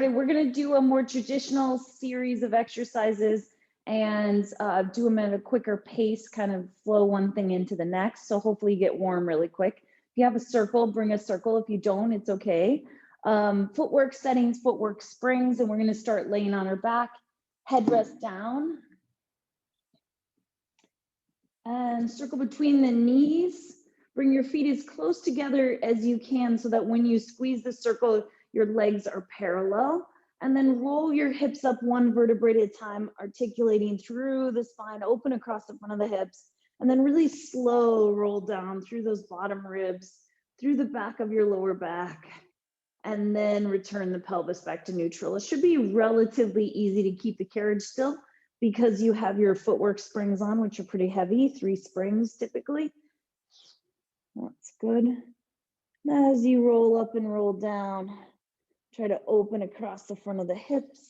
started. We're going to do a more traditional series of exercises and do them at a quicker pace, kind of flow one thing into the next. So hopefully you get warm really quick. If you have a circle, bring a circle. If you don't, it's okay. Footwork settings, footwork springs, and we're going to start laying on our back, headrest down. And circle between the knees. Bring your feet as close together as you can so that when you squeeze the circle, your legs are parallel. And then roll your hips up one vertebrae at a time, articulating through the spine, open across the front of the hips, and then really slow roll down through those bottom ribs, through the back of your lower back, and then return the pelvis back to neutral. It should be relatively easy to keep the carriage still because you have your footwork springs on, which are pretty heavy, 3 springs typically. That's good. As you roll up and roll down, try to open across the front of the hips.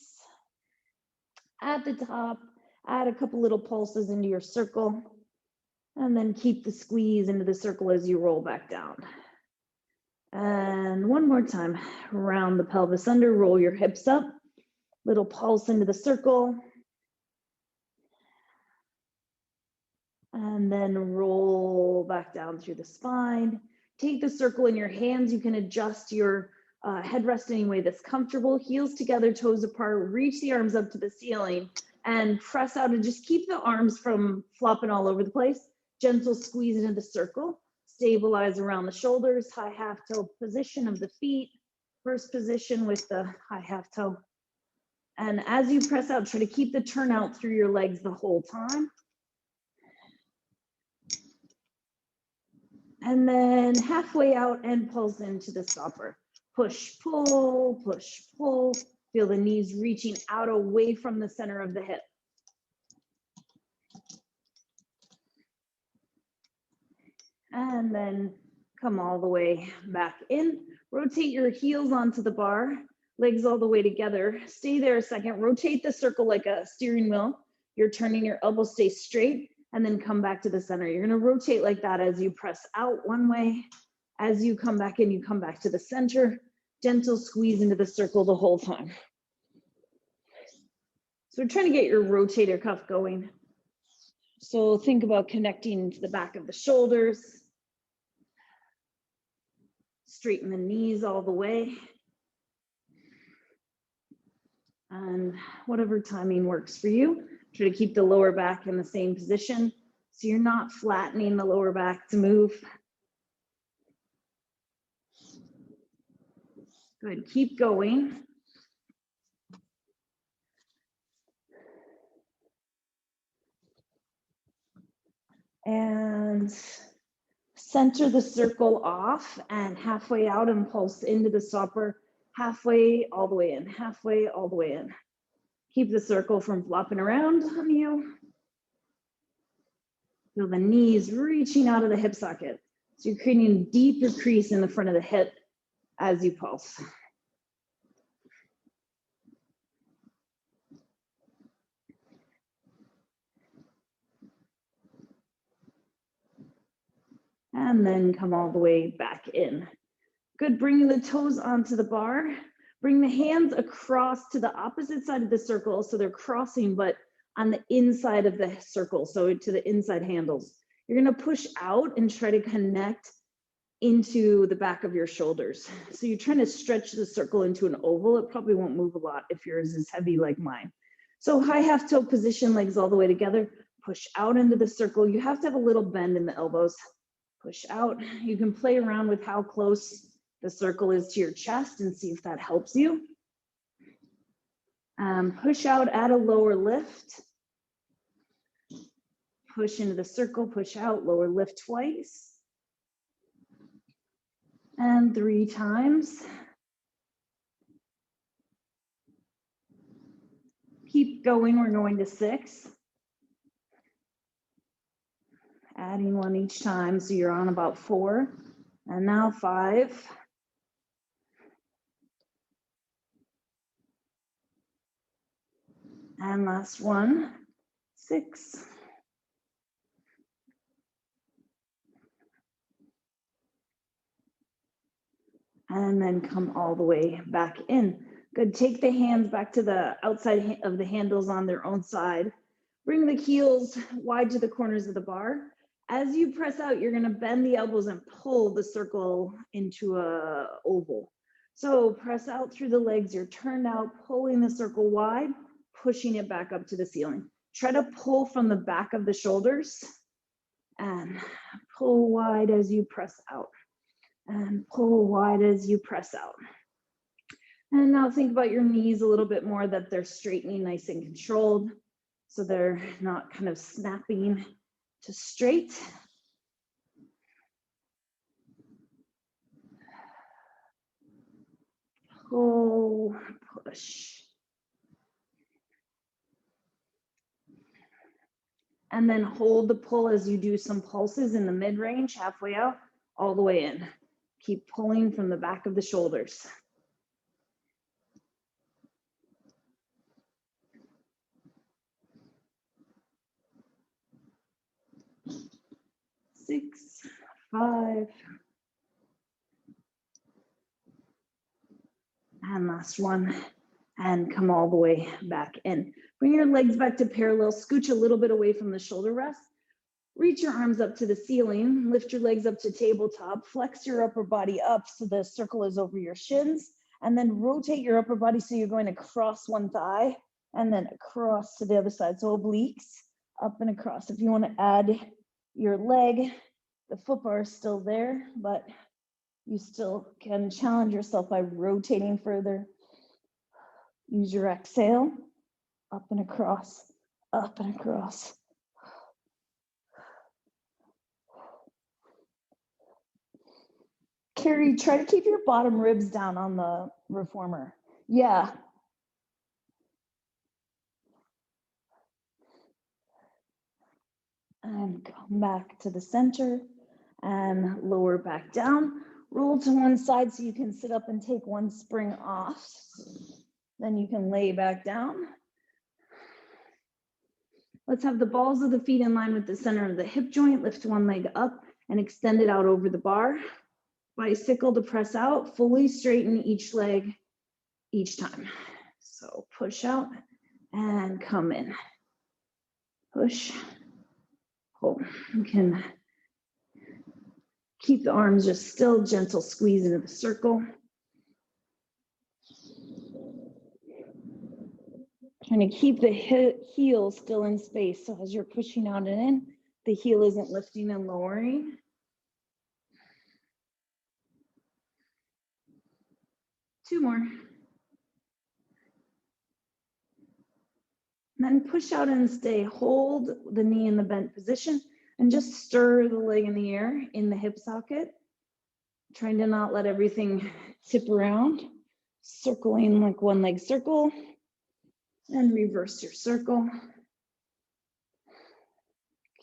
At the top, add a couple little pulses into your circle, and then keep the squeeze into the circle as you roll back down. And one more time, round the pelvis under, roll your hips up, little pulse into the circle, and then roll back down through the spine. Take the circle in your hands. You can adjust your headrest any way that's comfortable. Heels together, toes apart. Reach the arms up to the ceiling and press out, and just keep the arms from flopping all over the place. Gentle squeeze into the circle. Stabilize around the shoulders. High half toe position of the feet. First position with the high half toe. And as you press out, try to keep the turnout through your legs the whole time. And then halfway out and pulse into the stopper. Push, pull, push, pull. Feel the knees reaching out away from the center of the hip. And then come all the way back in. Rotate your heels onto the bar, legs all the way together. Stay there a second. Rotate the circle like a steering wheel. You're turning your elbows, stay straight, and then come back to the center. You're going to rotate like that as you press out one way. As you come back in, you come back to the center. Gentle squeeze into the circle the whole time. So we're trying to get your rotator cuff going. So think about connecting to the back of the shoulders. Straighten the knees all the way. And whatever timing works for you, try to keep the lower back in the same position so you're not flattening the lower back to move. Good, keep going. And center the circle off and halfway out and pulse into the stopper, halfway all the way in, halfway all the way in. Keep the circle from flopping around on you. Feel the knees reaching out of the hip socket. So you're creating a deeper crease in the front of the hip as you pulse. And then come all the way back in. Good, bringing the toes onto the bar. Bring the hands across to the opposite side of the circle so they're crossing, but on the inside of the circle, so to the inside handles. You're gonna push out and try to connect into the back of your shoulders. So you're trying to stretch the circle into an oval. It probably won't move a lot if yours is heavy like mine. So high half toe position, legs all the way together. Push out into the circle. You have to have a little bend in the elbows. Push out. You can play around with how close the circle is to your chest and see if that helps you. Push out, add a lower lift. Push into the circle, push out, lower lift twice. And 3 times. Keep going, we're going to 6. Adding 1 each time, so you're on about 4. And now 5. And last one, 6. And then come all the way back in. Good, take the hands back to the outside of the handles on their own side. Bring the heels wide to the corners of the bar. As you press out, you're gonna bend the elbows and pull the circle into a oval. So press out through the legs, you're turned out, pulling the circle wide, pushing it back up to the ceiling. Try to pull from the back of the shoulders and pull wide as you press out. And pull wide as you press out. And now think about your knees a little bit more, that they're straightening nice and controlled, so they're not kind of snapping to straight. Pull, push. And then hold the pull as you do some pulses in the mid-range, halfway out, all the way in. Keep pulling from the back of the shoulders. Six, 5. And last one. And come all the way back in. Bring your legs back to parallel, scooch a little bit away from the shoulder rest. Reach your arms up to the ceiling, lift your legs up to tabletop, flex your upper body up so the circle is over your shins, and then rotate your upper body so you're going to cross one thigh and then across to the other side. So obliques, up and across. If you want to add your leg, the foot bar is still there, but you still can challenge yourself by rotating further. Use your exhale, up and across, up and across. Carrie, try to keep your bottom ribs down on the reformer. Yeah. And come back to the center and lower back down. Roll to one side so you can sit up and take one spring off. Then you can lay back down. Let's have the balls of the feet in line with the center of the hip joint. Lift one leg up and extend it out over the bar. Bicycle to press out, fully straighten each leg each time. So push out and come in. Push, pull. You can keep the arms just still, gentle squeeze into the circle. Trying to keep the heel still in space. So as you're pushing out and in, the heel isn't lifting and lowering. Two more. And then push out and stay. Hold the knee in the bent position and just stir the leg in the air in the hip socket. Trying to not let everything tip around. Circling like one leg circle. And reverse your circle.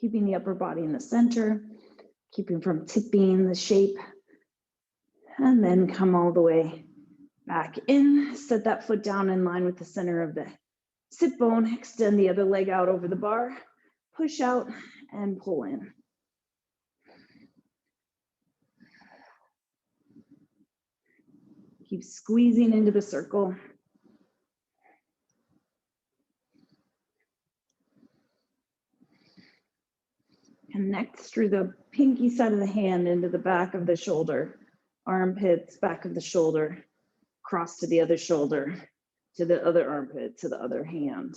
Keeping the upper body in the center. Keeping from tipping the shape. And then come all the way back in. Set that foot down in line with the center of the sit bone. Extend the other leg out over the bar. Push out and pull in. Keep squeezing into the circle. Connect through the pinky side of the hand into the back of the shoulder. Armpits, back of the shoulder. Cross to the other shoulder, to the other armpit, to the other hand.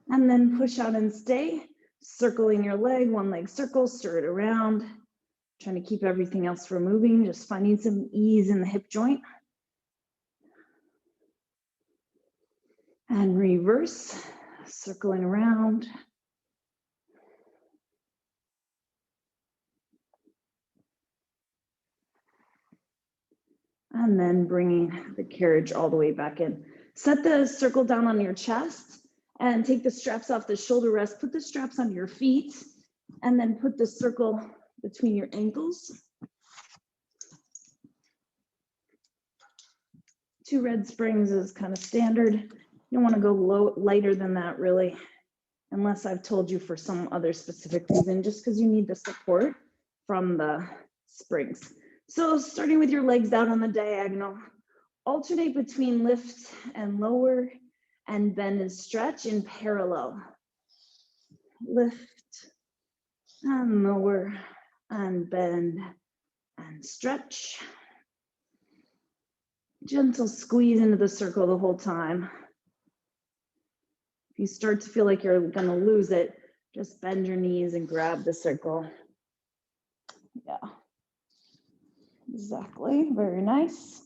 And then push out and stay, circling your leg, one leg circle, stir it around. Trying to keep everything else from moving, just finding some ease in the hip joint. And reverse, circling around. And then bringing the carriage all the way back in. Set the circle down on your chest and take the straps off the shoulder rest. Put the straps on your feet and then put the circle between your ankles. 2 red springs is kind of standard. You don't want to go lighter than that really, unless I've told you for some other specific reason, just because you need the support. from the springs. So starting with your legs out on the diagonal, alternate between lift and lower and bend and stretch in parallel. Lift and lower and bend and stretch. Gentle squeeze into the circle the whole time. If you start to feel like you're gonna lose it, just bend your knees and grab the circle. Yeah, exactly, very nice.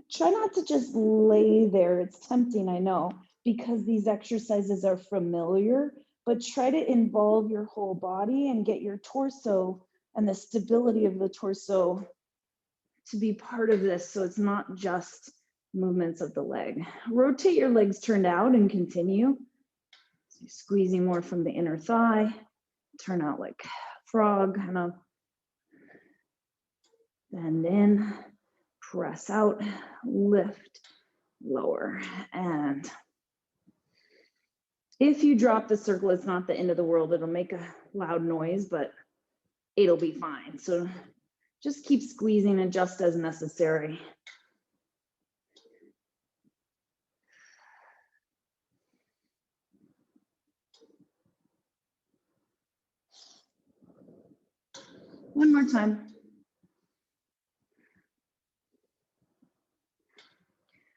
Try not to just lay there. It's tempting, I know, because these exercises are familiar, but try to involve your whole body and get your torso and the stability of the torso to be part of this, so it's not just movements of the leg. Rotate your legs turned out and continue. So you're squeezing more from the inner thigh. Turn out like frog, kind of bend in, press out, lift, lower. And if you drop the circle, it's not the end of the world. It'll make a loud noise, but it'll be fine. So just keep squeezing, adjust as necessary. One more time.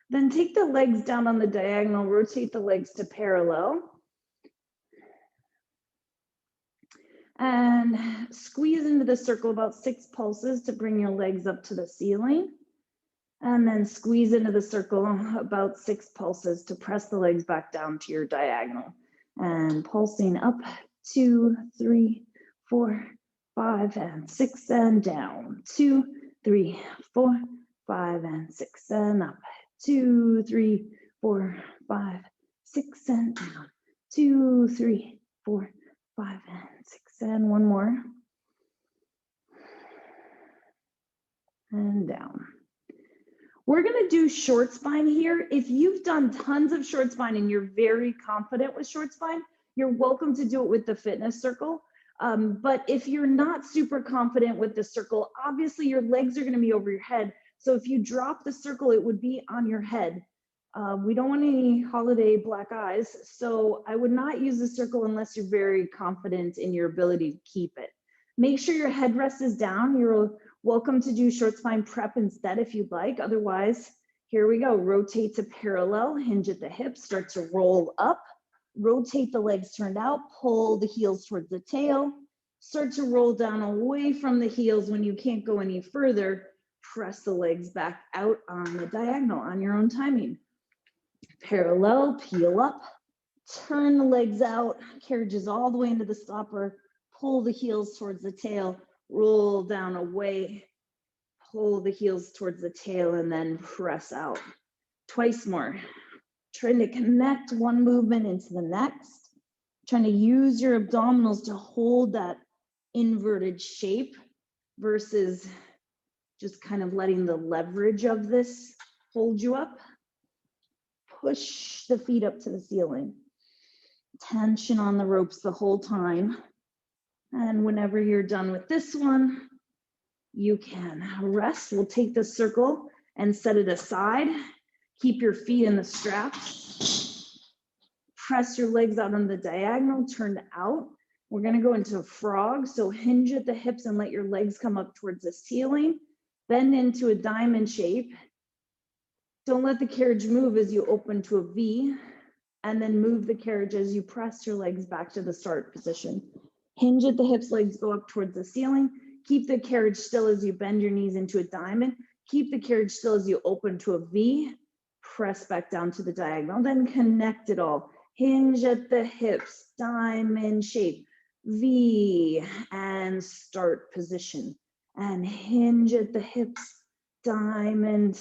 Then take the legs down on the diagonal, rotate the legs to parallel. And squeeze into the circle about 6 pulses to bring your legs up to the ceiling. And then squeeze into the circle about 6 pulses to press the legs back down to your diagonal. And pulsing up, 2, 3, 4, 5, and 6, and down. 2, 3, 4, 5, and 6, and up. 2, 3, 4, 5, 6, and down. 2, 3, 4, 5, and 6, and one more. And down. We're gonna do short spine here. If you've done tons of short spine and you're very confident with short spine, you're welcome to do it with the fitness circle. But if you're not super confident with the circle, obviously your legs are gonna be over your head. So if you drop the circle, it would be on your head. We don't want any holiday black eyes. So I would not use the circle unless you're very confident in your ability to keep it. Make sure your headrest is down. You're welcome to do short spine prep instead if you'd like. Otherwise, here we go. Rotate to parallel, hinge at the hips, start to roll up. Rotate the legs turned out, pull the heels towards the tail. Start to roll down away from the heels. When you can't go any further, press the legs back out on the diagonal on your own timing. Parallel, peel up, turn the legs out, carriages all the way into the stopper, pull the heels towards the tail, roll down away, pull the heels towards the tail, and then press out. Twice more. Trying to connect one movement into the next. Trying to use your abdominals to hold that inverted shape versus just kind of letting the leverage of this hold you up. Push the feet up to the ceiling. Tension on the ropes the whole time. And whenever you're done with this one, you can rest. We'll take the circle and set it aside. Keep your feet in the straps. Press your legs out on the diagonal, turned out. We're gonna go into a frog. So hinge at the hips and let your legs come up towards the ceiling. Bend into a diamond shape. Don't let the carriage move as you open to a V, and then move the carriage as you press your legs back to the start position. Hinge at the hips, legs go up towards the ceiling. Keep the carriage still as you bend your knees into a diamond. Keep the carriage still as you open to a V. Press back down to the diagonal, then connect it all. Hinge at the hips, diamond shape, V, and start position. And hinge at the hips, diamond,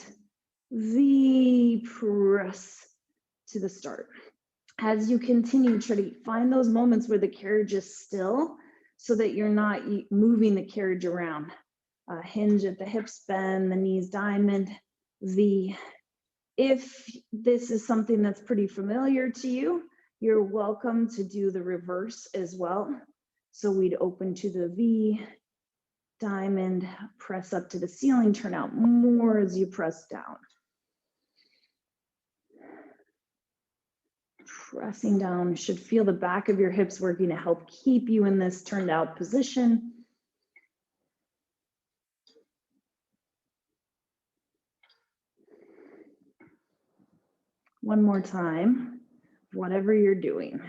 V, press to the start. As you continue, try to find those moments where the carriage is still so that you're not moving the carriage around. Hinge at the hips, bend the knees, diamond, V. If this is something that's pretty familiar to you, you're welcome to do the reverse as well. So we'd open to the V, diamond, press up to the ceiling, turn out more as you press down. Pressing down, should feel the back of your hips working to help keep you in this turned out position. One more time, whatever you're doing.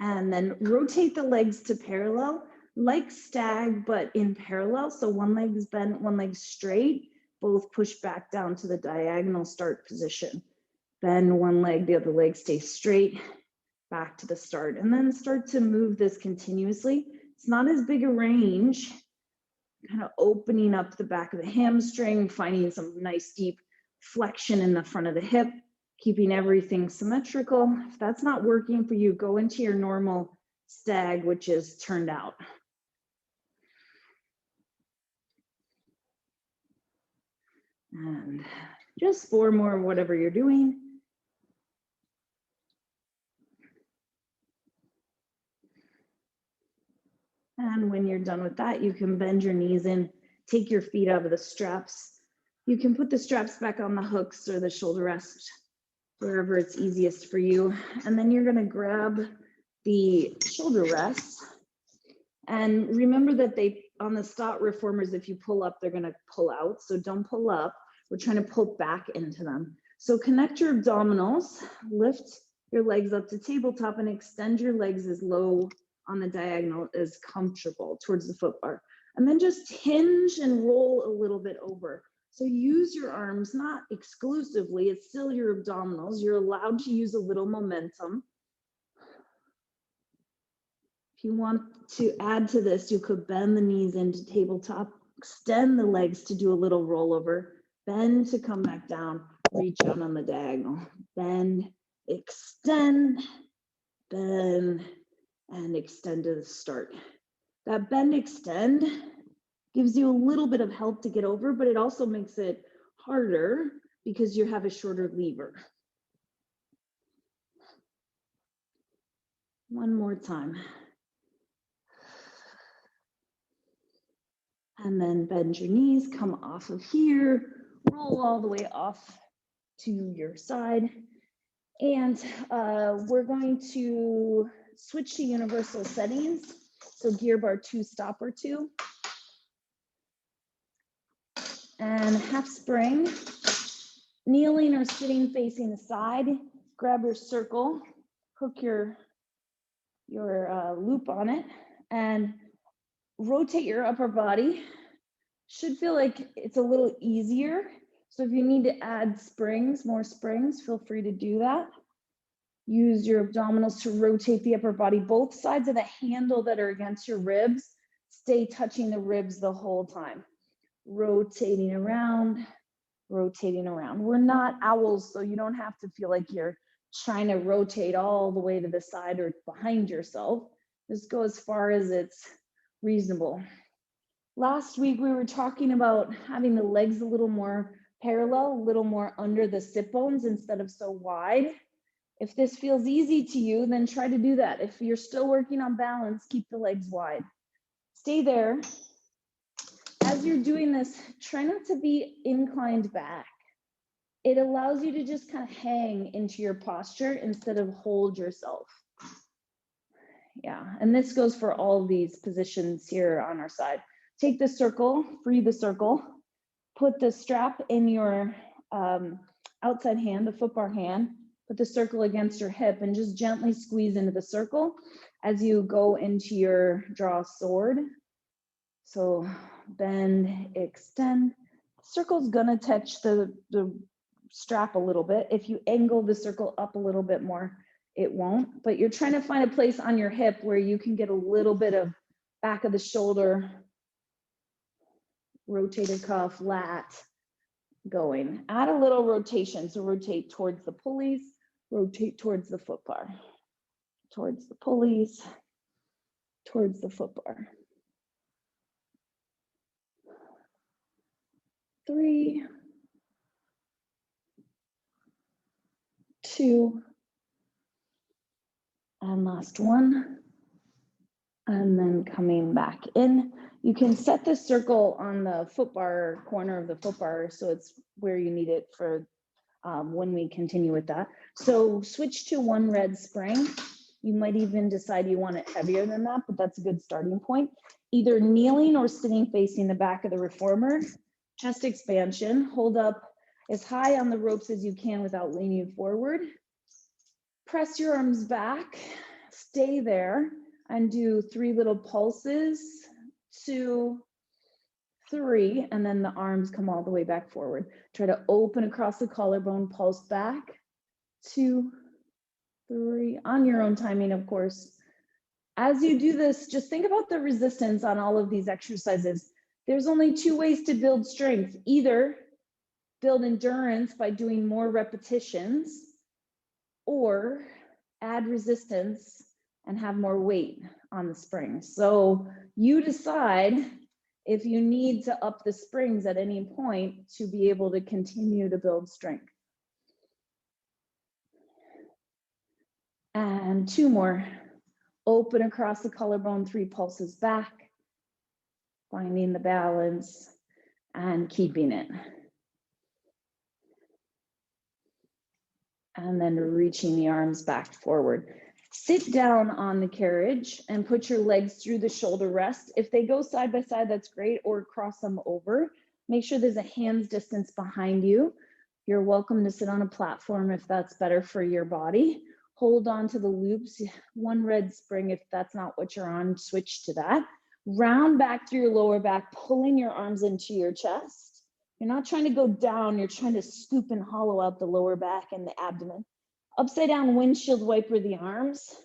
And then rotate the legs to parallel, like stag, but in parallel. So one leg's bent, one leg's straight, both push back down to the diagonal start position. Bend one leg, the other leg stays straight, back to the start. And then start to move this continuously. It's not as big a range, kind of opening up the back of the hamstring, finding some nice deep flexion in the front of the hip, keeping everything symmetrical. If that's not working for you, go into your normal stag, which is turned out. And just 4 more, whatever you're doing. And when you're done with that, you can bend your knees in, take your feet out of the straps. You can put the straps back on the hooks or the shoulder rest, wherever it's easiest for you. And then you're gonna grab the shoulder rests. And remember that on the stott reformers, if you pull up, they're gonna pull out. So don't pull up, we're trying to pull back into them. So connect your abdominals, lift your legs up to tabletop and extend your legs as low on the diagonal as comfortable towards the foot bar. And then just hinge and roll a little bit over. So use your arms, not exclusively, it's still your abdominals. You're allowed to use a little momentum. If you want to add to this, you could bend the knees into tabletop, extend the legs to do a little rollover, bend to come back down, reach out on the diagonal, bend, extend, bend, and extend to the start. That bend extend gives you a little bit of help to get over, but it also makes it harder because you have a shorter lever. One more time. And then bend your knees, come off of here, roll all the way off to your side. And we're going to switch to universal settings. So gear bar 2, stopper 2. And half spring, kneeling or sitting facing the side, grab your circle, hook your loop on it, and rotate your upper body. Should feel like it's a little easier. So if you need to add springs, more springs, feel free to do that. Use your abdominals to rotate the upper body. Both sides of the handle that are against your ribs, stay touching the ribs the whole time. Rotating around, rotating around. We're not owls, so you don't have to feel like you're trying to rotate all the way to the side or behind yourself. Just go as far as it's reasonable. Last week, we were talking about having the legs a little more parallel, a little more under the sit bones instead of so wide. If this feels easy to you, then try to do that. If you're still working on balance, keep the legs wide. Stay there. As you're doing this, try not to be inclined back. It allows you to just kind of hang into your posture instead of hold yourself. Yeah, and this goes for all these positions here on our side. Take the circle, free the circle, put the strap in your outside hand, the foot bar hand, put the circle against your hip and just gently squeeze into the circle as you go into your draw sword. So bend, extend. The circle's gonna touch the strap a little bit. If you angle the circle up a little bit more, it won't, but you're trying to find a place on your hip where you can get a little bit of back of the shoulder, rotator cuff, lat going. Add a little rotation. So rotate towards the pulleys, rotate towards the foot bar, towards the pulleys, towards the foot bar. 3, 2, And last one. And then coming back in. You can set the circle on the foot bar, corner of the foot bar, so it's where you need it for when we continue with that. So switch to one red spring. You might even decide you want it heavier than that, but that's a good starting point. Either kneeling or sitting facing the back of the reformer. Chest expansion. Hold up as high on the ropes as you can without leaning forward. Press your arms back. Stay there and do 3 little pulses. 2, 3, and then the arms come all the way back forward. Try to open across the collarbone, pulse back. 2, 3, on your own timing, of course. As you do this, just think about the resistance on all of these exercises. There's only 2 ways to build strength. Either build endurance by doing more repetitions, or add resistance and have more weight on the springs. So you decide if you need to up the springs at any point to be able to continue to build strength. And 2 more. Open across the collarbone, 3 pulses back, finding the balance and keeping it. And then reaching the arms back forward. Sit down on the carriage and put your legs through the shoulder rest. If they go side by side, that's great, or cross them over. Make sure there's a hand's distance behind you. You're welcome to sit on a platform if that's better for your body. Hold on to the loops, 1 red spring. If that's not what you're on, switch to that. Round back through your lower back, pulling your arms into your chest. You're not trying to go down, you're trying to scoop and hollow out the lower back and the abdomen. Upside down windshield wiper the arms.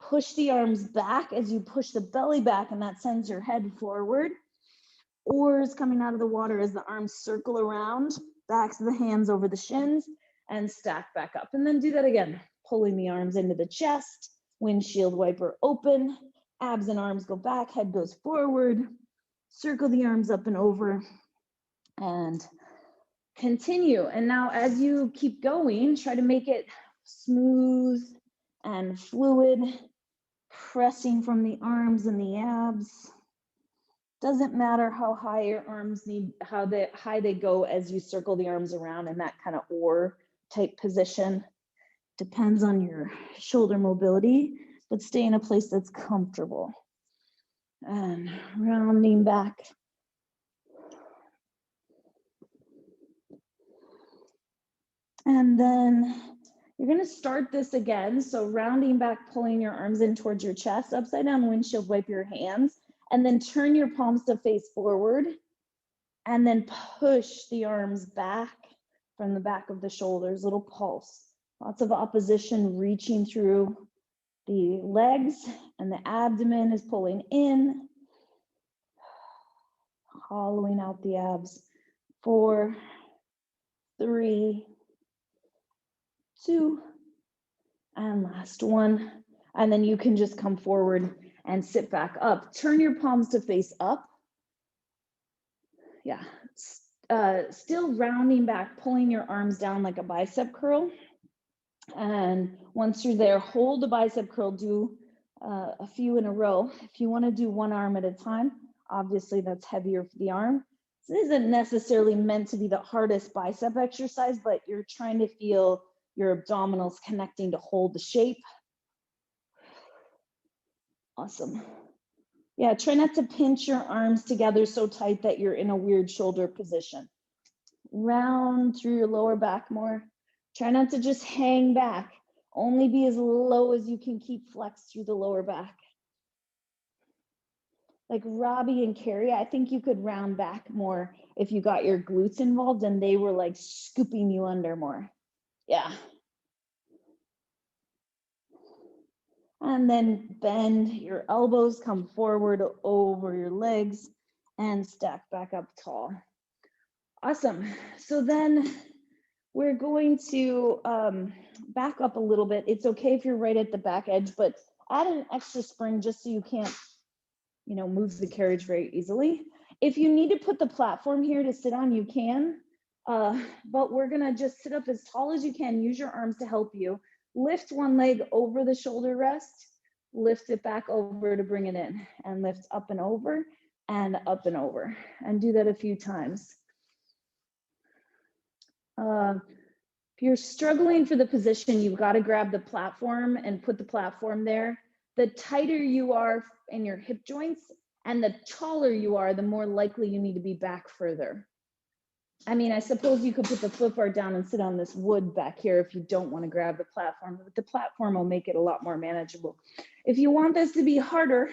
Push the arms back as you push the belly back, and that sends your head forward. Oars coming out of the water as the arms circle around, backs of the hands over the shins, and stack back up. And then do that again, pulling the arms into the chest, windshield wiper open, abs and arms go back, head goes forward, circle the arms up and over, and continue. And now as you keep going, try to make it smooth and fluid, pressing from the arms and the abs. Doesn't matter how high your arms need, how high they go as you circle the arms around in that kind of oar type position. Depends on your shoulder mobility, but stay in a place that's comfortable. And rounding back. And then you're going to start this again. So rounding back, pulling your arms in towards your chest, upside down windshield wipe your hands, and then turn your palms to face forward, and then push the arms back from the back of the shoulders, little pulse. Lots of opposition reaching through the legs, and the abdomen is pulling in, hollowing out the abs. 4, 3, 2, and last one. And then you can just come forward and sit back up. Turn your palms to face up. Yeah, still rounding back, pulling your arms down like a bicep curl. And once you're there, hold a bicep curl, do a few in a row. If you want to do 1 arm at a time, obviously that's heavier for the arm. This isn't necessarily meant to be the hardest bicep exercise, but you're trying to feel your abdominals connecting to hold the shape. Awesome. Yeah, try not to pinch your arms together so tight that you're in a weird shoulder position. Round through your lower back more. Try not to just hang back. Only be as low as you can keep flexed through the lower back. Like Robbie and Carrie, I think you could round back more if you got your glutes involved and they were like scooping you under more. Yeah. And then bend your elbows, come forward over your legs, and stack back up tall. Awesome. So then we're going to back up a little bit. It's okay if you're right at the back edge, but add an extra spring just so you can't, move the carriage very easily. If you need to put the platform here to sit on, you can, but we're gonna just sit up as tall as you can. Use your arms to help you. Lift one leg over the shoulder rest, lift it back over to bring it in, and lift up and over, and up and over. And do that a few times. If you're struggling for the position, you've got to grab the platform and put the platform there. The tighter you are in your hip joints and the taller you are, the more likely you need to be back further. I mean, I suppose you could put the foot bar down and sit on this wood back here if you don't want to grab the platform, but the platform will make it a lot more manageable. If you want this to be harder,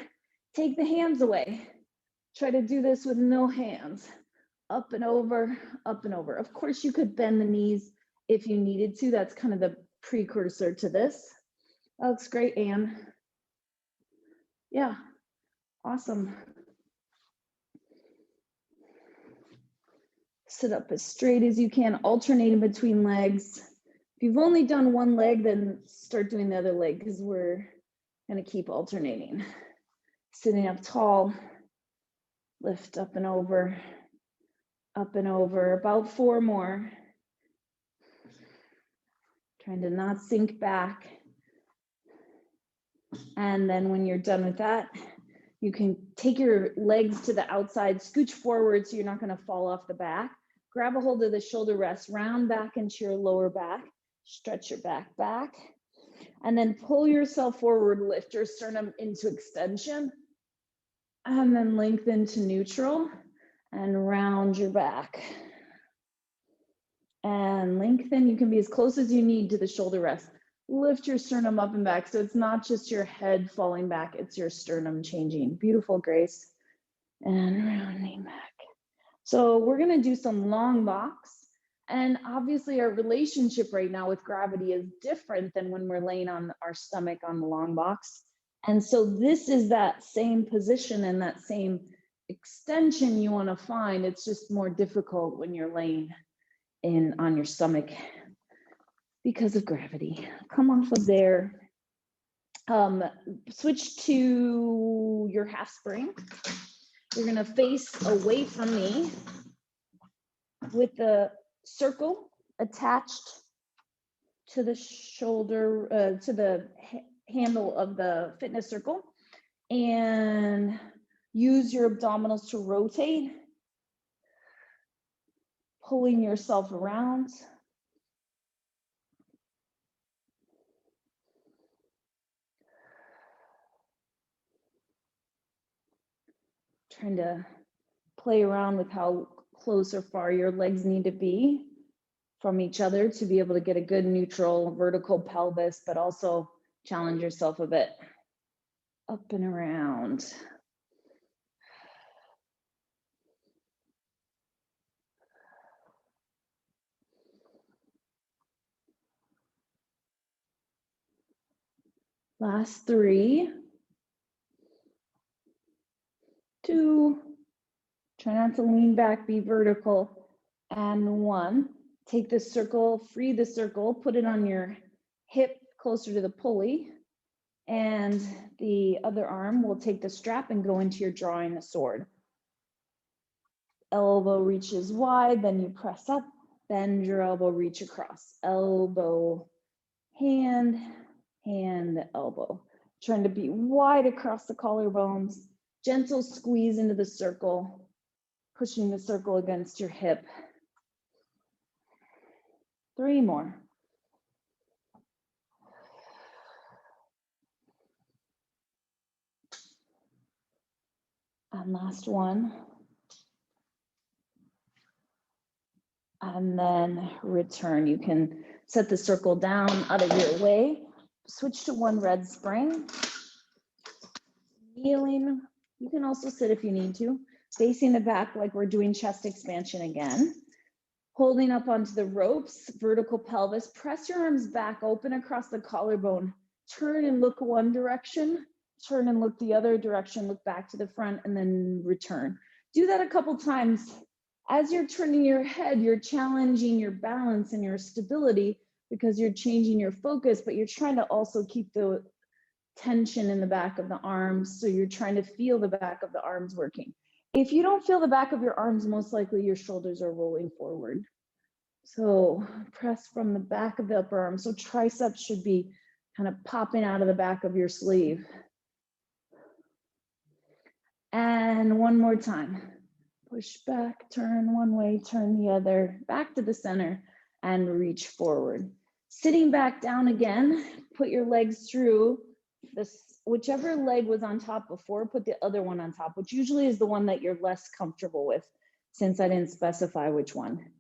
take the hands away. Try to do this with no hands. Up and over, up and over. Of course, you could bend the knees if you needed to. That's kind of the precursor to this. That looks great, Anne. Yeah, awesome. Sit up as straight as you can, alternating between legs. If you've only done one leg, then start doing the other leg because we're going to keep alternating. Sitting up tall, lift up and over, about 4 more. Trying to not sink back. And then when you're done with that, you can take your legs to the outside, scooch forward so you're not going to fall off the back. Grab a hold of the shoulder rest, round back into your lower back, stretch your back, and then pull yourself forward, lift your sternum into extension, and then lengthen to neutral, and round your back. And lengthen, you can be as close as you need to the shoulder rest. Lift your sternum up and back, so it's not just your head falling back, it's your sternum changing. Beautiful, Grace. And rounding back. So we're gonna do some long box. And obviously our relationship right now with gravity is different than when we're laying on our stomach on the long box. And so this is that same position and that same extension you wanna find. It's just more difficult when you're laying on your stomach because of gravity. Come off of there. Switch to your half spring. You're gonna face away from me with the circle attached to the shoulder, to the handle of the fitness circle, and use your abdominals to rotate, pulling yourself around. Trying to play around with how close or far your legs need to be from each other to be able to get a good neutral vertical pelvis, but also challenge yourself a bit. Up and around. Last 3, 2, try not to lean back, be vertical, and 1. Take the circle, free the circle, put it on your hip closer to the pulley, and the other arm will take the strap and go into your drawing a sword. Elbow reaches wide, then you press up, bend your elbow, reach across. Elbow, hand, hand, elbow. Trying to be wide across the collarbones. Gentle squeeze into the circle, pushing the circle against your hip. 3 more. And last one. And then return. You can set the circle down out of your way. Switch to one red spring. Kneeling. You can also sit if you need to. Facing the back like we're doing chest expansion again. Holding up onto the ropes, vertical pelvis. Press your arms back, open across the collarbone. Turn and look one direction. Turn and look the other direction. Look back to the front and then return. Do that a couple times. As you're turning your head, you're challenging your balance and your stability because you're changing your focus, but you're trying to also keep the tension in the back of the arms. So you're trying to feel the back of the arms working. If you don't feel the back of your arms, most likely your shoulders are rolling forward. So press from the back of the upper arm. So triceps should be kind of popping out of the back of your sleeve. And one more time. Push back, turn one way, turn the other, back to the center, and reach forward. Sitting back down again, put your legs through this, whichever leg was on top before, put the other one on top, which usually is the one that you're less comfortable with, since I didn't specify which one.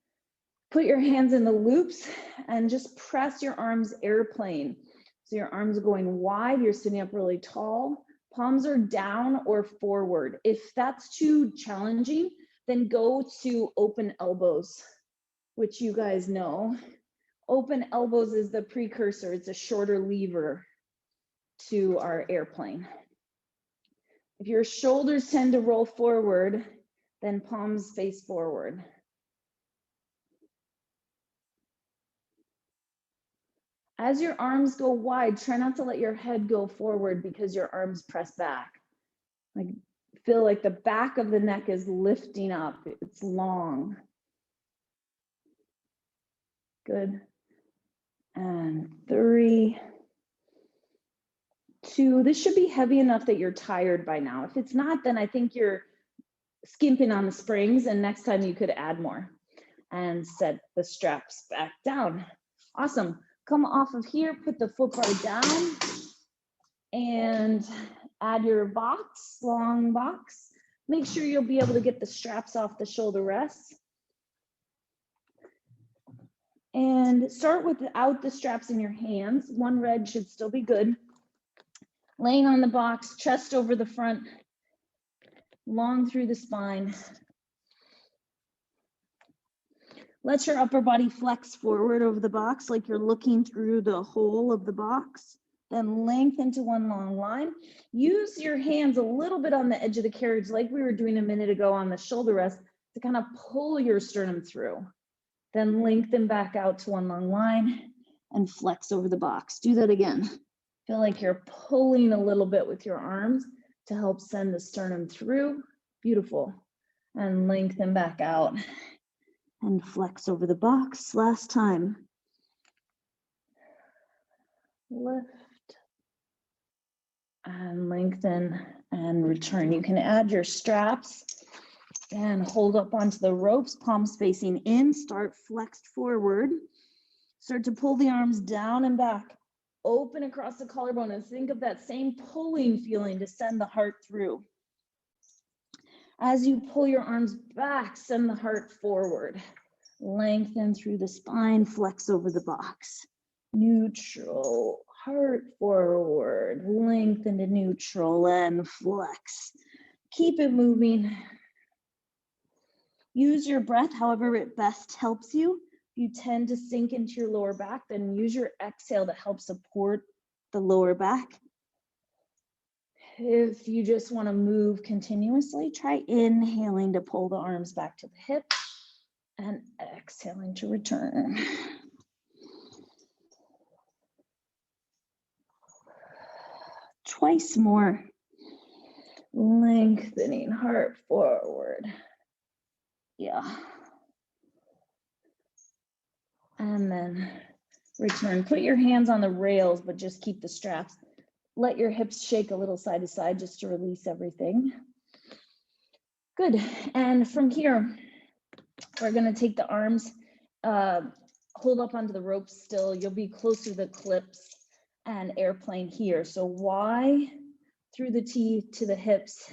Put your hands in the loops and just press your arms airplane. So your arms are going wide, you're sitting up really tall, palms are down or forward. If that's too challenging, then go to open elbows, which you guys know. Open elbows is the precursor, it's a shorter lever to our airplane. If your shoulders tend to roll forward, then palms face forward. As your arms go wide, try not to let your head go forward because your arms press back. Like, feel like the back of the neck is lifting up, it's long. Good. And 3, 2, this should be heavy enough that you're tired by now. If it's not, then I think you're skimping on the springs, and next time you could add more. And set the straps back down. Awesome. Come off of here, put the foot bar down, and add your box, long box. Make sure you'll be able to get the straps off the shoulder rests. And start without the straps in your hands. One red should still be good. Laying on the box, chest over the front, long through the spine. Let your upper body flex forward over the box like you're looking through the hole of the box. Then lengthen to one long line. Use your hands a little bit on the edge of the carriage like we were doing a minute ago on the shoulder rest to kind of pull your sternum through. Then lengthen back out to one long line and flex over the box. Do that again. Feel like you're pulling a little bit with your arms to help send the sternum through. Beautiful. And lengthen back out and flex over the box. Last time. Lift and lengthen and return. You can add your straps and hold up onto the ropes, palms facing in, start flexed forward. Start to pull the arms down and back, open across the collarbone, and think of that same pulling feeling to send the heart through. As you pull your arms back, send the heart forward. Lengthen through the spine, flex over the box. Neutral, heart forward, lengthen to neutral and flex. Keep it moving. Use your breath however it best helps you. If you tend to sink into your lower back, then use your exhale to help support the lower back. If you just want to move continuously, try inhaling to pull the arms back to the hips and exhaling to return. Twice more. Lengthening heart forward. Yeah. And then return. Put your hands on the rails, but just keep the straps. Let your hips shake a little side to side just to release everything. Good. And from here, we're going to take the arms, hold up onto the ropes still. You'll be closer to the clips and airplane here. So Y through the T to the hips,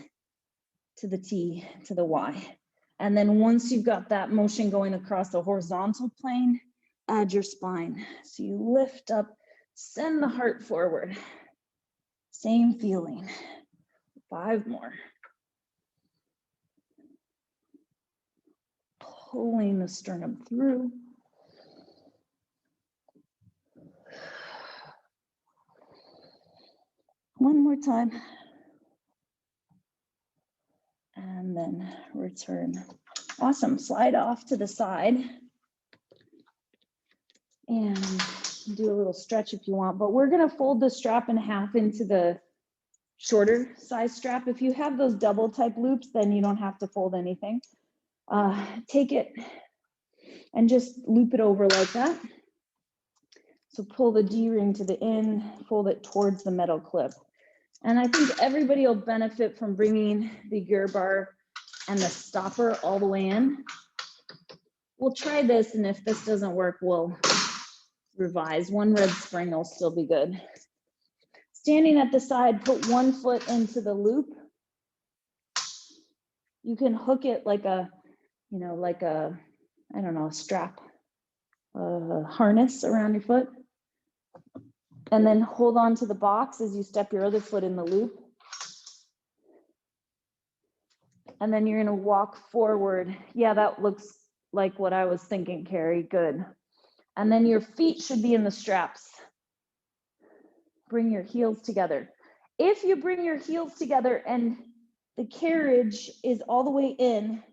to the T to the Y. And then once you've got that motion going across the horizontal plane, add your spine. So you lift up, send the heart forward. Same feeling. 5 more. Pulling the sternum through. One more time. And then return. Awesome. Slide off to the side. And do a little stretch if you want, but we're going to fold the strap in half into the shorter size strap. If you have those double type loops, then you don't have to fold anything. Take it and just loop it over like that. So pull the D-ring to the end, fold it towards the metal clip. And I think everybody will benefit from bringing the gear bar and the stopper all the way in. We'll try this, and if this doesn't work, we'll revise. One red spring will still be good. Standing at the side, put one foot into the loop. You can hook it like a, you know, like a, I don't know, a strap, a harness around your foot. And then hold on to the box as you step your other foot in the loop. And then you're gonna walk forward. Yeah, that looks like what I was thinking, Carrie, good. And then your feet should be in the straps. Bring your heels together. If you bring your heels together and the carriage is all the way in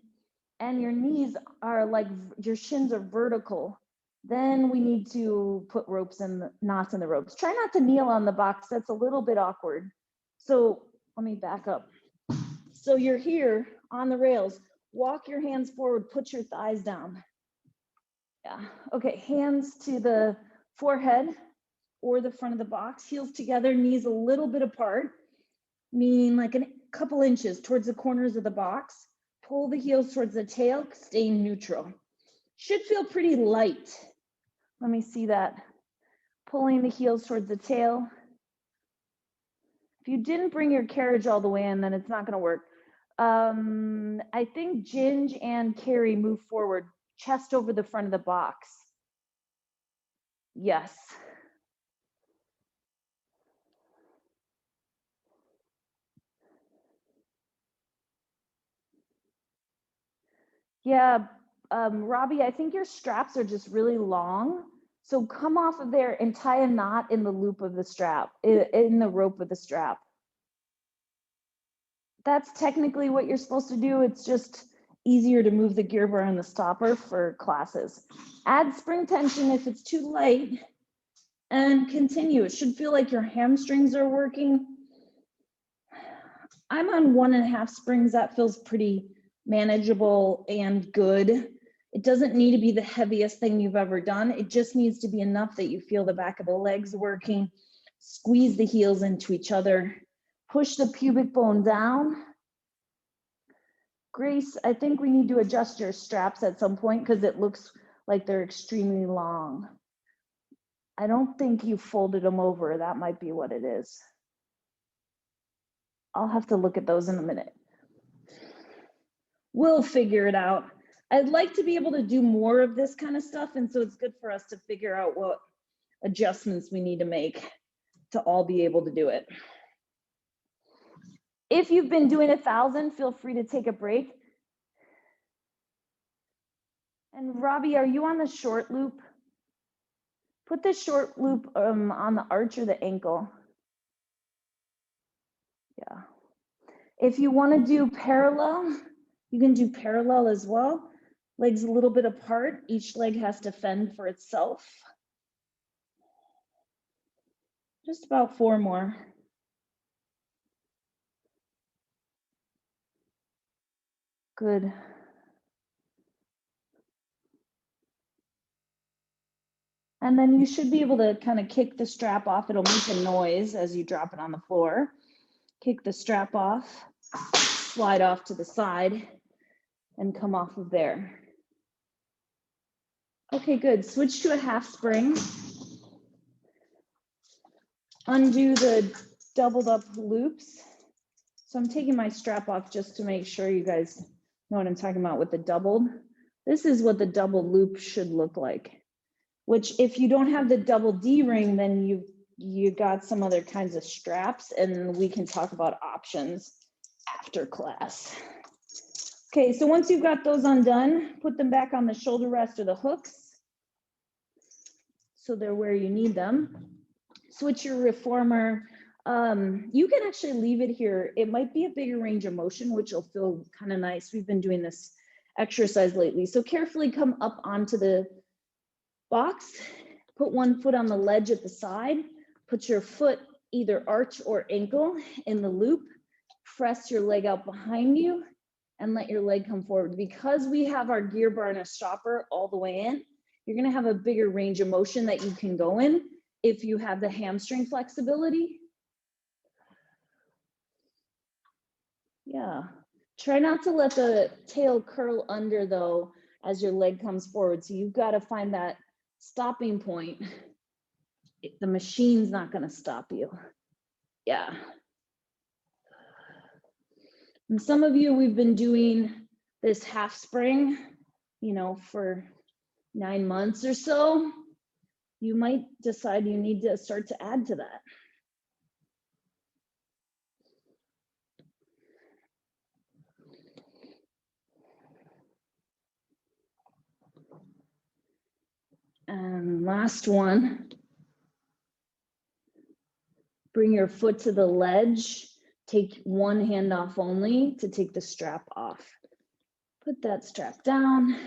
and your knees are like, your shins are vertical, then we need to put ropes in, knots in the ropes. Try not to kneel on the box. That's a little bit awkward. So let me back up. So you're here on the rails. Walk your hands forward, put your thighs down. Yeah, okay, hands to the forehead or the front of the box, heels together, knees a little bit apart, meaning like a couple inches towards the corners of the box. Pull the heels towards the tail, staying neutral. Should feel pretty light. Let me see that. Pulling the heels towards the tail. If you didn't bring your carriage all the way in, then it's not gonna work. I think Ginge and Carrie move forward, chest over the front of the box. Yes. Yeah, Robbie, I think your straps are just really long. So come off of there and tie a knot in the loop of the strap, in the rope of the strap. That's technically what you're supposed to do. It's just easier to move the gear bar and the stopper for classes. Add spring tension if it's too light and continue. It should feel like your hamstrings are working. I'm on 1.5 springs. That feels pretty manageable and good. It doesn't need to be the heaviest thing you've ever done. It just needs to be enough that you feel the back of the legs working. Squeeze the heels into each other. Push the pubic bone down. Grace, I think we need to adjust your straps at some point because it looks like they're extremely long. I don't think you folded them over. That might be what it is. I'll have to look at those in a minute. We'll figure it out. I'd like to be able to do more of this kind of stuff, and so it's good for us to figure out what adjustments we need to make to all be able to do it. If you've been doing 1,000, feel free to take a break. And Robbie, are you on the short loop? Put the short loop on the arch or the ankle. Yeah. If you want to do parallel, you can do parallel as well. Legs a little bit apart. Each leg has to fend for itself. Just about 4 more. Good. And then you should be able to kind of kick the strap off. It'll make a noise as you drop it on the floor. Kick the strap off, slide off to the side, and come off of there. Okay, good. Switch to a half spring. Undo the doubled up loops. So I'm taking my strap off just to make sure you guys know what I'm talking about with the doubled. This is what the double loop should look like, which if you don't have the double D ring, then you got some other kinds of straps, and we can talk about options after class. Okay, so once you've got those undone, put them back on the shoulder rest or the hooks so they're where you need them. Switch your reformer. You can actually leave it here. It might be a bigger range of motion, which will feel kind of nice. We've been doing this exercise lately. So carefully come up onto the box, put one foot on the ledge at the side, put your foot either arch or ankle in the loop, press your leg out behind you, and let your leg come forward. Because we have our gear bar and a stopper all the way in, you're gonna have a bigger range of motion that you can go in if you have the hamstring flexibility. Yeah, try not to let the tail curl under though as your leg comes forward. So you've got to find that stopping point. The machine's not gonna stop you. Yeah. And some of you, we've been doing this half spring, you know, for 9 months or so. You might decide you need to start to add to that. And last one, bring your foot to the ledge. Take one hand off only to take the strap off. Put that strap down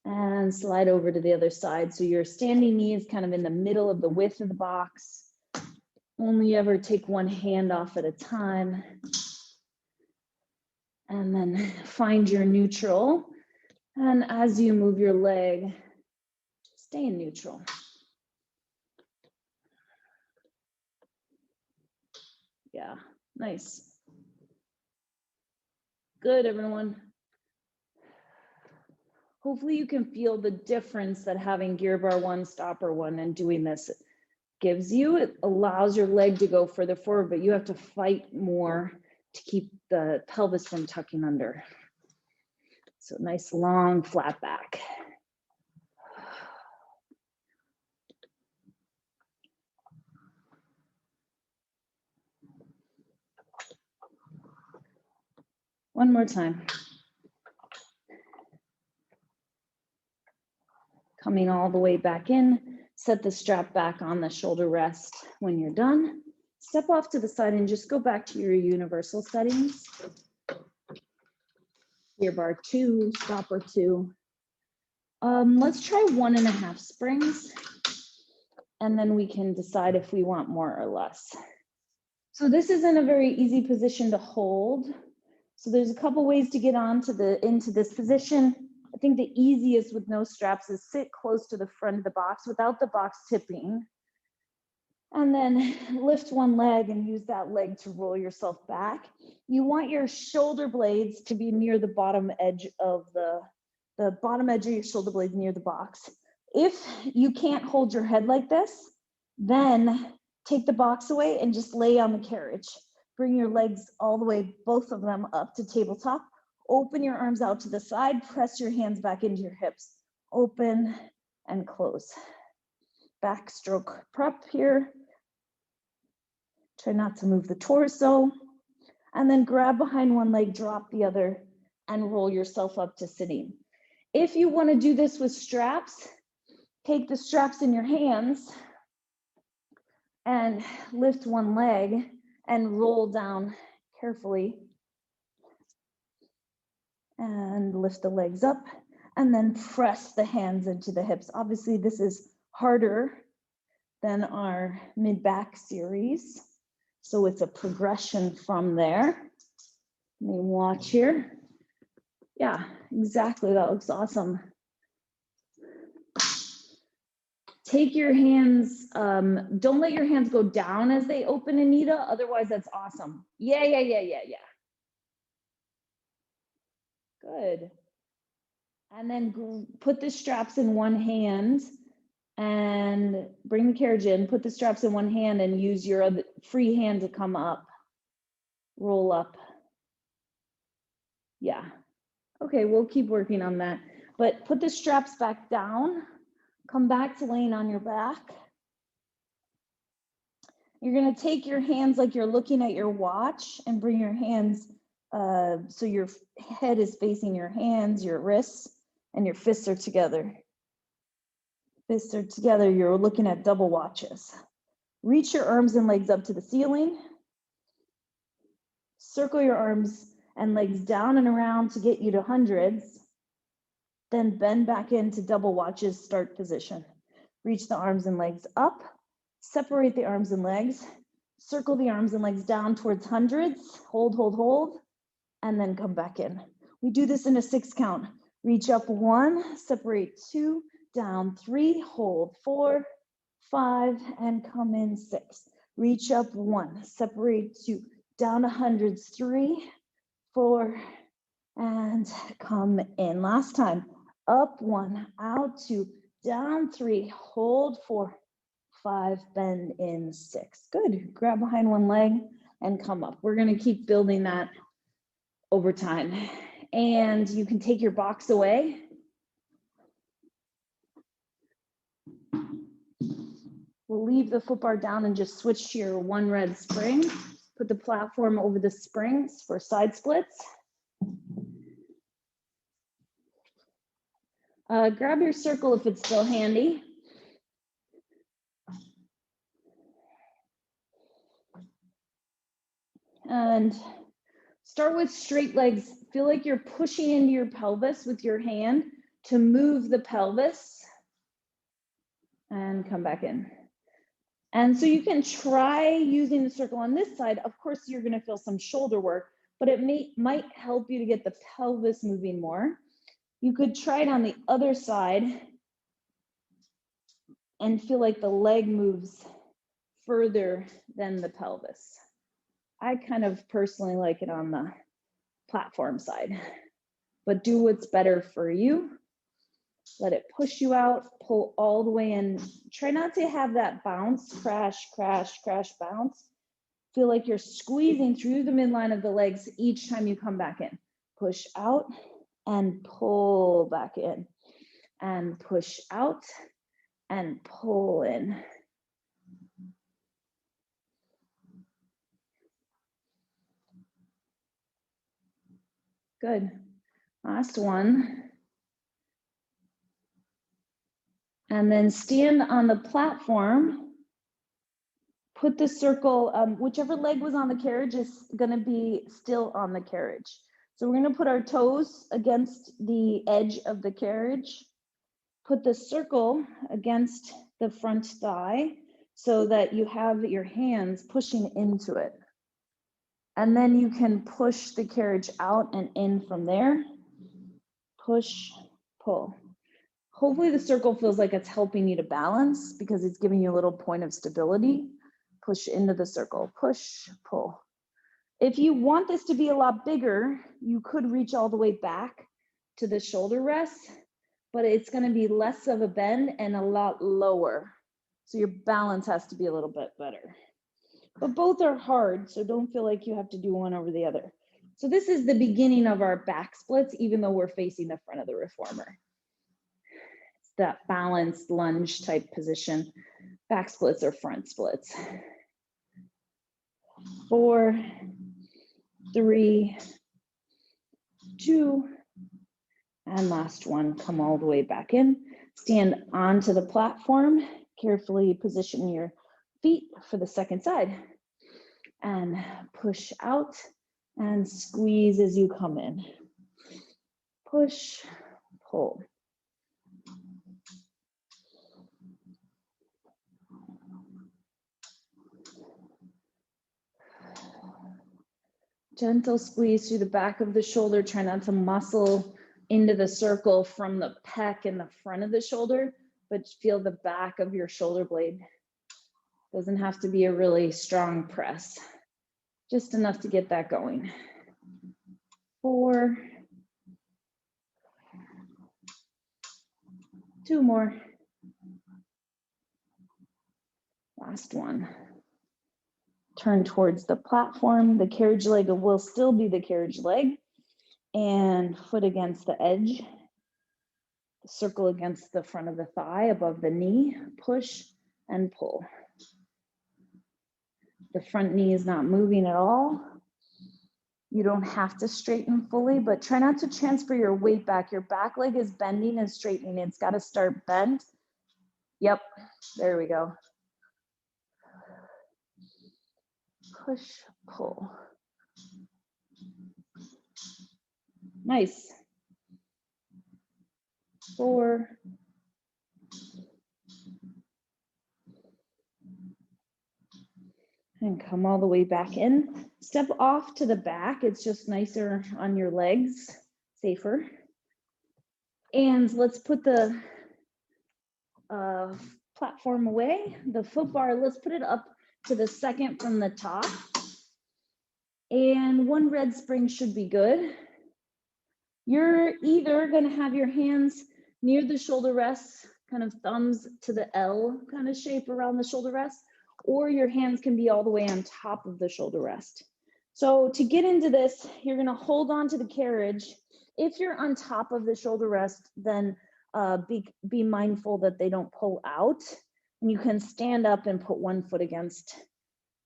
and slide over to the other side. So your standing knee is kind of in the middle of the width of the box. Only ever take one hand off at a time. And then find your neutral. And as you move your leg, stay in neutral. Yeah, nice. Good, everyone. Hopefully you can feel the difference that having gear bar one, stopper one, and doing this gives you. It allows your leg to go further forward, but you have to fight more to keep the pelvis from tucking under. So nice long flat back. One more time. Coming all the way back in, set the strap back on the shoulder rest when you're done. Step off to the side and just go back to your universal settings. Gear bar 2, stopper 2. Let's try 1.5 springs, and then we can decide if we want more or less. So this isn't a very easy position to hold. So there's a couple ways to get into this position. I think the easiest with no straps is sit close to the front of the box without the box tipping. And then lift one leg and use that leg to roll yourself back. You want your shoulder blades to be near the bottom edge of the bottom edge of your shoulder blades near the box. If you can't hold your head like this, then take the box away and just lay on the carriage. Bring your legs all the way, both of them up to tabletop. Open your arms out to the side, press your hands back into your hips. Open and close. Backstroke prep here. Try not to move the torso. And then grab behind one leg, drop the other, and roll yourself up to sitting. If you want to do this with straps, take the straps in your hands and lift one leg and roll down carefully. And lift the legs up and then press the hands into the hips. Obviously, this is harder than our mid-back series. So it's a progression from there. Let me watch here. Yeah, exactly. That looks awesome. Take your hands, don't let your hands go down as they open, Anita. Otherwise, that's awesome. Yeah. Good. And then put the straps in one hand and bring the carriage in, put the straps in one hand and use your other free hand to come up, roll up. Yeah. Okay, we'll keep working on that. But put the straps back down, come back to laying on your back. You're gonna take your hands like you're looking at your watch and bring your hands so your head is facing your hands, your wrists, and your fists are together. Fists are together, you're looking at double watches. Reach your arms and legs up to the ceiling. Circle your arms and legs down and around to get you to hundreds. Then bend back into double watches, start position. Reach the arms and legs up. Separate the arms and legs. Circle the arms and legs down towards hundreds. Hold. and then come back in. We do this in a 6 count. Reach up 1, separate 2, down 3, hold 4, 5, and come in 6. Reach up 1, separate 2, down to hundreds 3, 4, and come in. Last time, up 1, out 2, down 3, hold 4, 5, bend in 6. Good. Grab behind one leg and come up. We're going to keep building that over time. And you can take your box away. We'll leave the foot bar down and just switch to your one red spring. Put the platform over the springs for side splits. Grab your circle if it's still handy. And start with straight legs. Feel like you're pushing into your pelvis with your hand to move the pelvis. And come back in. And so you can try using the circle on this side. Of course, you're going to feel some shoulder work, but it might help you to get the pelvis moving more. You could try it on the other side and feel like the leg moves further than the pelvis. I kind of personally like it on the platform side, but do what's better for you. Let it push you out, pull all the way in. Try not to have that bounce, crash, crash, crash, bounce. Feel like you're squeezing through the midline of the legs each time you come back in. Push out and pull back in. And push out and pull in. Good. Last one. And then stand on the platform. Put the circle, whichever leg was on the carriage is going to be still on the carriage. So we're going to put our toes against the edge of the carriage. Put the circle against the front thigh so that you have your hands pushing into it. And then you can push the carriage out and in from there. Push, pull. Hopefully the circle feels like it's helping you to balance because it's giving you a little point of stability. Push into the circle, push, pull. If you want this to be a lot bigger, you could reach all the way back to the shoulder rest, but it's going to be less of a bend and a lot lower. So your balance has to be a little bit better. But both are hard, so don't feel like you have to do one over the other. So this is the beginning of our back splits, even though we're facing the front of the reformer. It's that balanced lunge type position. Back splits or front splits. 4, 3, 2, and last one. Come all the way back in. Stand onto the platform. Carefully position your feet for the second side. And push out and squeeze as you come in. Push, pull. Gentle squeeze through the back of the shoulder. Try not to muscle into the circle from the pec and the front of the shoulder, but feel the back of your shoulder blade. Doesn't have to be a really strong press, just enough to get that going. 4, 2 more. Last one. Turn towards the platform. The carriage leg will still be the carriage leg. And foot against the edge. Circle against the front of the thigh, above the knee. Push and pull. The front knee is not moving at all. You don't have to straighten fully, but try not to transfer your weight back. Your back leg is bending and straightening. It's got to start bent. Yep, there we go. Push, pull. Nice. 4. And come all the way back in. Step off to the back. It's just nicer on your legs, safer. And let's put the platform away, the foot bar, let's put it up to the second from the top. And one red spring should be good. You're either gonna have your hands near the shoulder rests, kind of thumbs to the L kind of shape around the shoulder rest, or your hands can be all the way on top of the shoulder rest. So to get into this, you're gonna hold on to the carriage. If you're on top of the shoulder rest, then be mindful that they don't pull out. And you can stand up and put one foot against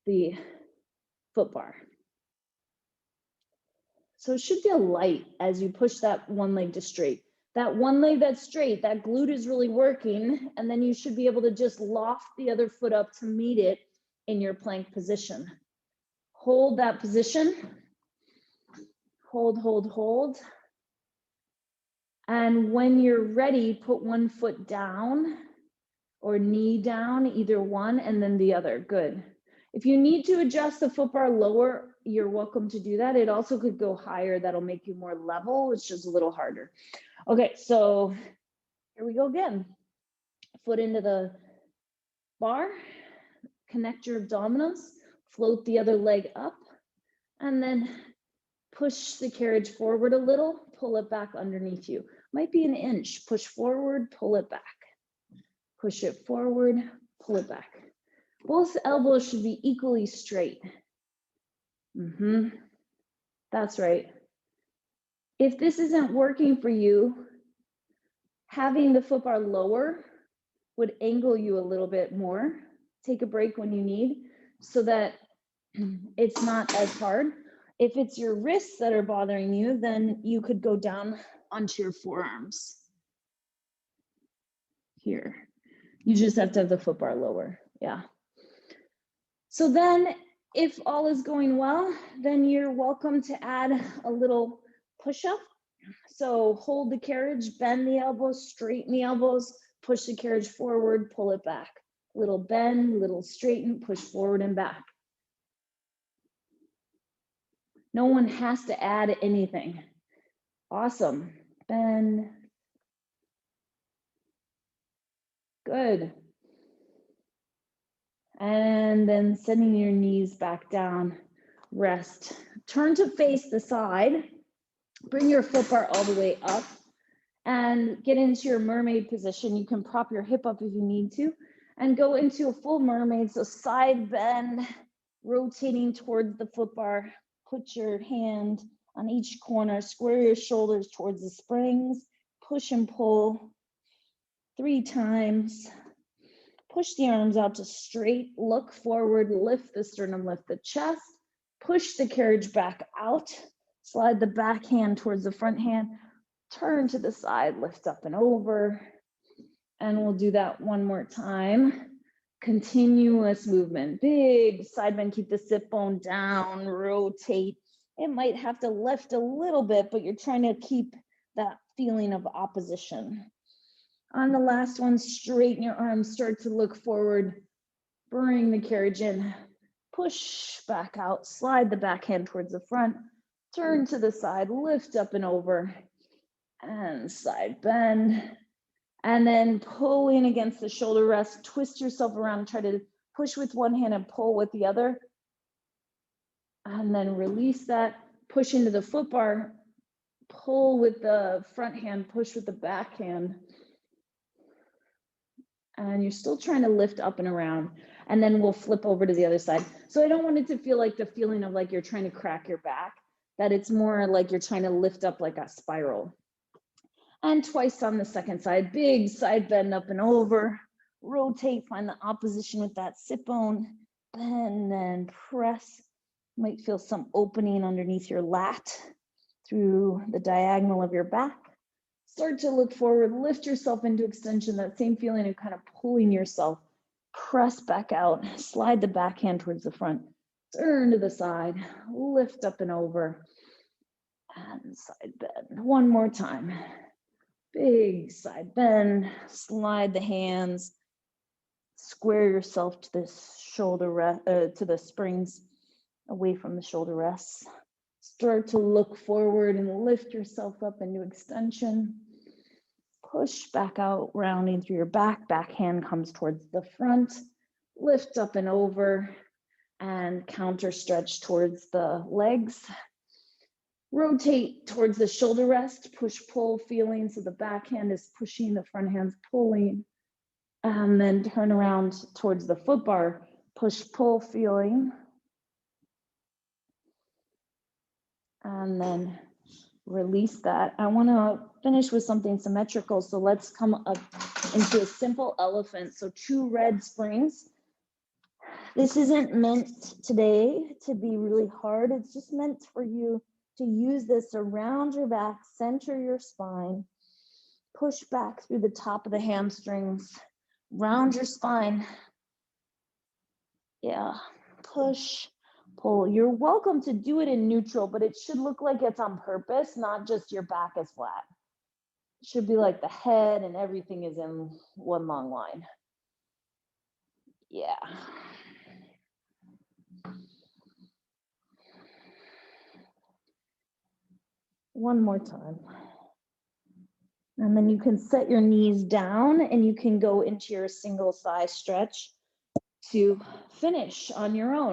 the foot bar. So it should feel light as you push that one leg to straight. That one leg that's straight, that glute is really working, and then you should be able to just loft the other foot up to meet it in your plank position. Hold that position. Hold, hold, hold. And when you're ready, put one foot down or knee down, either one, and then the other. Good. If you need to adjust the foot bar lower, you're welcome to do that. It also could go higher. That'll make you more level. It's just a little harder. Okay, so here we go again. Foot into the bar, connect your abdominals, float the other leg up, and then push the carriage forward a little, pull it back underneath you. Might be an inch. Push forward, pull it back. Push it forward, pull it back. Both elbows should be equally straight. That's right. If this isn't working for you, having the foot bar lower would angle you a little bit more. Take a break when you need so that it's not as hard. If it's your wrists that are bothering you, then you could go down onto your forearms. Here. You just have to have the foot bar lower. Yeah. So then if all is going well, then you're welcome to add a little push-up. So hold the carriage, bend the elbows, straighten the elbows, push the carriage forward, pull it back. Little bend, little straighten, push forward and back. No one has to add anything. Awesome. Bend. Good. And then sending your knees back down, rest. Turn to face the side. Bring your foot bar all the way up and get into your mermaid position. You can prop your hip up if you need to and go into a full mermaid. So side bend, rotating towards the foot bar. Put your hand on each corner, square your shoulders towards the springs, push and pull 3 times. Push the arms out to straight, look forward, lift the sternum, lift the chest, push the carriage back out, slide the back hand towards the front hand, turn to the side, lift up and over. And we'll do that one more time. Continuous movement, big side bend, keep the sit bone down, rotate. It might have to lift a little bit, but you're trying to keep that feeling of opposition. On the last one, straighten your arms, start to look forward, bring the carriage in, push back out, slide the back hand towards the front, turn to the side, lift up and over, and side bend. And then pull in against the shoulder rest, twist yourself around, try to push with one hand and pull with the other. And then release that, push into the foot bar, pull with the front hand, push with the back hand. And you're still trying to lift up and around. And then we'll flip over to the other side. So I don't want it to feel like the feeling of like you're trying to crack your back, that it's more like you're trying to lift up like a spiral. And twice on the second side, big side bend up and over, rotate, find the opposition with that sit bone, bend and press. Might feel some opening underneath your lat through the diagonal of your back. Start to look forward, lift yourself into extension, that same feeling of kind of pulling yourself, press back out, slide the back hand towards the front, turn to the side, lift up and over, and side bend. One more time. Big side bend, slide the hands, square yourself to the shoulder, to the springs, away from the shoulder rests. Start to look forward and lift yourself up into extension. Push back out, rounding through your back. Back hand comes towards the front. Lift up and over and counter stretch towards the legs. Rotate towards the shoulder rest, push pull feeling. So the back hand is pushing, the front hand's pulling. And then turn around towards the foot bar, push pull feeling. And then release that. I want to finish with something symmetrical. So let's come up into a simple elephant. So 2 red springs. This isn't meant today to be really hard. It's just meant for you to use this around your back, center your spine, push back through the top of the hamstrings, round your spine. Yeah, push, pull. You're welcome to do it in neutral, but it should look like it's on purpose, not just your back is flat. It should be like the head and everything is in one long line. Yeah. One more time. And then you can set your knees down and you can go into your single thigh stretch to finish on your own.